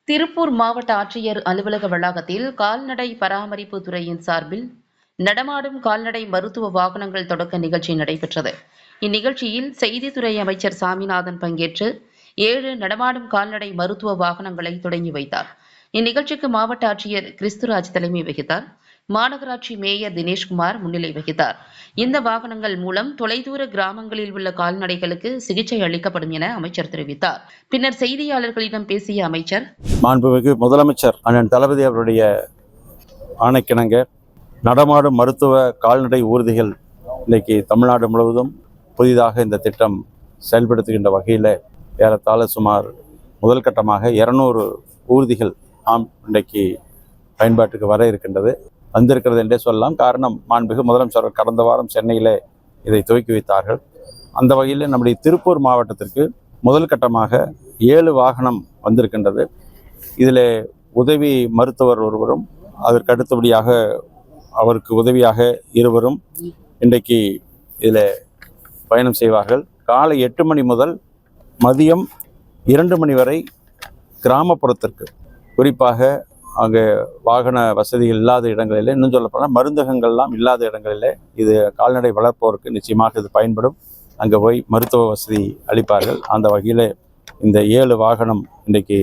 திருப்பூர் மாவட்ட ஆட்சியர் அலுவலக வளாகத்தில் கால்நடை பராமரிப்பு துறையின் சார்பில் நடமாடும் கால்நடை மருத்துவ வாகனங்கள் தொடக்க நிகழ்ச்சி நடைபெற்றது. இந்நிகழ்ச்சியில் செய்தித்துறை அமைச்சர் சாமிநாதன் பங்கேற்று 7 நடமாடும் கால்நடை மருத்துவ வாகனங்களை தொடங்கி வைத்தார். இந்நிகழ்ச்சிக்கு மாவட்ட ஆட்சியர் கிறிஸ்துராஜ் தலைமை வகித்தார். மாநகராட்சி மேயர் தினேஷ்குமார் முன்னிலை வகித்தார். இந்த வாகனங்கள் மூலம் தொலைதூர கிராமங்களில் உள்ள கால்நடைகளுக்கு சிகிச்சை அளிக்கப்படும் என அமைச்சர் தெரிவித்தார். பின்னர் செய்தியாளர்களிடம் பேசிய அமைச்சர், மாண்புமிகு முதலமைச்சர் அண்ணன் தளபதி அவருடைய ஆணைக்கிணங்க நடமாடும் மருத்துவ கால்நடை ஊர்திகள் இன்றைக்கு தமிழ்நாடு முழுவதும் புதிதாக இந்த திட்டம் செயல்படுத்துகின்ற வகையில் ஏறத்தாழ சுமார் முதல் கட்டமாக 200 ஊர்திகள் இன்றைக்கு பயன்பாட்டுக்கு வர இருக்கின்றது, வந்திருக்கிறது என்றே சொல்லலாம். காரணம், மாண்புமிகு முதலமைச்சர் கடந்த வாரம் சென்னையில் இதை துவக்கி வைத்தார்கள். அந்த வகையில் நம்முடைய திருப்பூர் மாவட்டத்திற்கு முதல் கட்டமாக 7 வாகனம் வந்திருக்கின்றது. இதில் உதவி மருத்துவர் ஒருவரும், அதற்கு அடுத்தபடியாக அவருக்கு உதவியாக 2 இன்றைக்கு இதில் பயணம் செய்வார்கள். காலை 8 மணி முதல் மதியம் 2 மணி வரை கிராமப்புறத்திற்கு, குறிப்பாக அங்கே வாகன வசதிகள் இல்லாத இடங்களில், இன்னும் சொல்லப்போனால் மருந்தகங்கள்லாம் இல்லாத இடங்களில் இது கால்நடை வளர்ப்போருக்கு நிச்சயமாக இது பயன்படும். அங்கே போய் மருத்துவ வசதி அளிப்பார்கள். அந்த வகையில் இந்த 7 வாகனம் இன்றைக்கு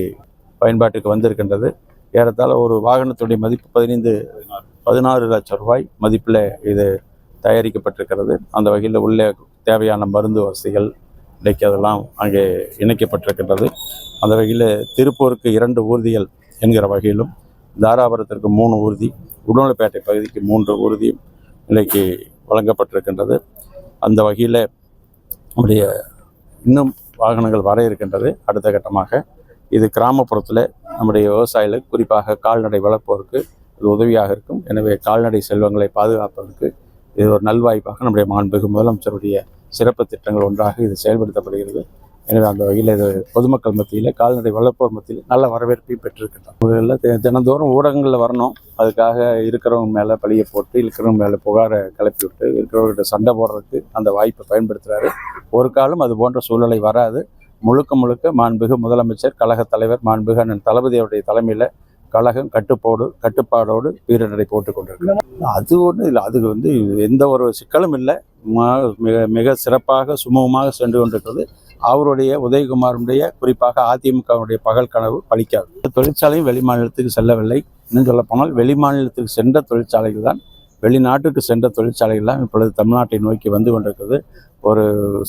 பயன்பாட்டுக்கு வந்திருக்கின்றது. ஏறத்தாழ ஒரு வாகனத்துடைய மதிப்பு 16 லட்சம் ரூபாய் மதிப்பில் இது தயாரிக்கப்பட்டிருக்கிறது. அந்த வகையில் உள்ள தேவையான மருந்து வசதிகள் இன்றைக்கு அதெல்லாம் அங்கே இணைக்கப்பட்டிருக்கின்றது. அந்த வகையில் திருப்பூருக்கு 2 ஊர்திகள் என்கிற வகையிலும், தாராபுரத்திற்கு 3 ஊர்தி, உடுமலைப்பேட்டை பகுதிக்கு 3 ஊர்தியும் இன்றைக்கு வழங்கப்பட்டிருக்கின்றது. அந்த வகையில் நம்முடைய இன்னும் வாகனங்கள் வர இருக்கின்றது. அடுத்த கட்டமாக இது கிராமப்புறத்தில் நம்முடைய விவசாயிகளுக்கு, குறிப்பாக கால்நடை வளர்ப்போருக்கு இது உதவியாக இருக்கும். எனவே கால்நடை செல்வங்களை பாதுகாப்பதற்கு இது ஒரு நல்வாய்ப்பாக நம்முடைய மாண்புமிகு முதலமைச்சருடைய சிறப்பு திட்டங்கள் ஒன்றாக இது செயல்படுத்தப்படுகிறது. எனவே அந்த வகையில் இது பொதுமக்கள் மத்தியில், கால்நடை வளர்ப்போர் மத்தியில் நல்ல வரவேற்பையும் பெற்றிருக்கின்றோம். தினந்தோறும் ஊடகங்களில் வரணும், அதுக்காக இருக்கிறவங்க மேலே பழியை போட்டு, இருக்கிறவங்க மேலே புகாரை கிளப்பி விட்டு, இருக்கிறவர்கிட்ட சண்டை போடுறதுக்கு அந்த வாய்ப்பை பயன்படுத்துகிறாரு. ஒரு காலம் அது போன்ற சூழ்நிலை வராது. முழுக்க முழுக்க மாண்புமிகு முதலமைச்சர், கழக தலைவர் மாண்புமிகு அண்ணன் தளபதி அவருடைய தலைமையில் கழகம் கட்டுப்பாடோடு வீரநடை போட்டு கொண்டிருக்கிறார். அது ஒன்றும் இல்லை, அதுக்கு எந்த ஒரு சிக்கலும் இல்லை. மிக சிறப்பாக சுமூகமாக சென்று கொண்டிருக்கிறது. அவருடைய உதயகுமாருடைய, குறிப்பாக அதிமுகவுடைய பகல் கனவு பலிக்காது. தொழிற்சாலையும் வெளி மாநிலத்துக்கு செல்லவில்லை. இன்னும் சொல்லப்போனால் வெளி மாநிலத்துக்கு சென்ற தொழிற்சாலைகள் தான், வெளிநாட்டுக்கு சென்ற தொழிற்சாலைகள் தான் இப்பொழுது தமிழ்நாட்டை நோக்கி வந்து கொண்டிருக்கிறது. ஒரு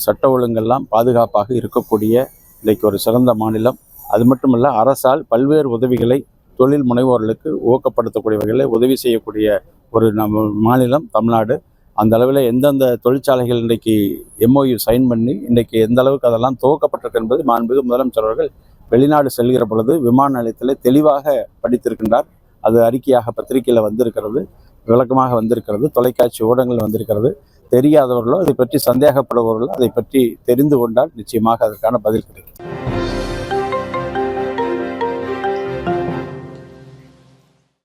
சட்ட ஒழுங்கெல்லாம் பாதுகாப்பாக இருக்கக்கூடிய இன்றைக்கு ஒரு சிறந்த மாநிலம். அது மட்டுமல்ல, அரசால் பல்வேறு உதவிகளை தொழில் முனைவோர்களுக்கு ஊக்கப்படுத்தக்கூடிய வகையில் உதவி செய்யக்கூடிய ஒரு நம்ம மாநிலம் தமிழ்நாடு. அந்த அளவில் எந்தெந்த தொழிற்சாலைகள் இன்றைக்கு MOU சைன் பண்ணி இன்றைக்கு எந்த அளவுக்கு அதெல்லாம் துவக்கப்பட்டிருக்கு என்பது மாண்புமிகு முதலமைச்சர் அவர்கள் வெளிநாடு செல்கிற பொழுது விமான நிலையத்தில் தெளிவாக படித்திருக்கின்றார். அது அறிக்கையாக பத்திரிகையில் வந்திருக்கிறது, விளக்கமாக வந்திருக்கிறது, தொலைக்காட்சி ஊடகங்கள் வந்திருக்கிறது. தெரியாதவர்களோ, அதை பற்றி சந்தேகப்படுபவர்களோ அதை பற்றி தெரிந்து கொண்டால் நிச்சயமாக அதற்கான பதில் கிடைக்கும்.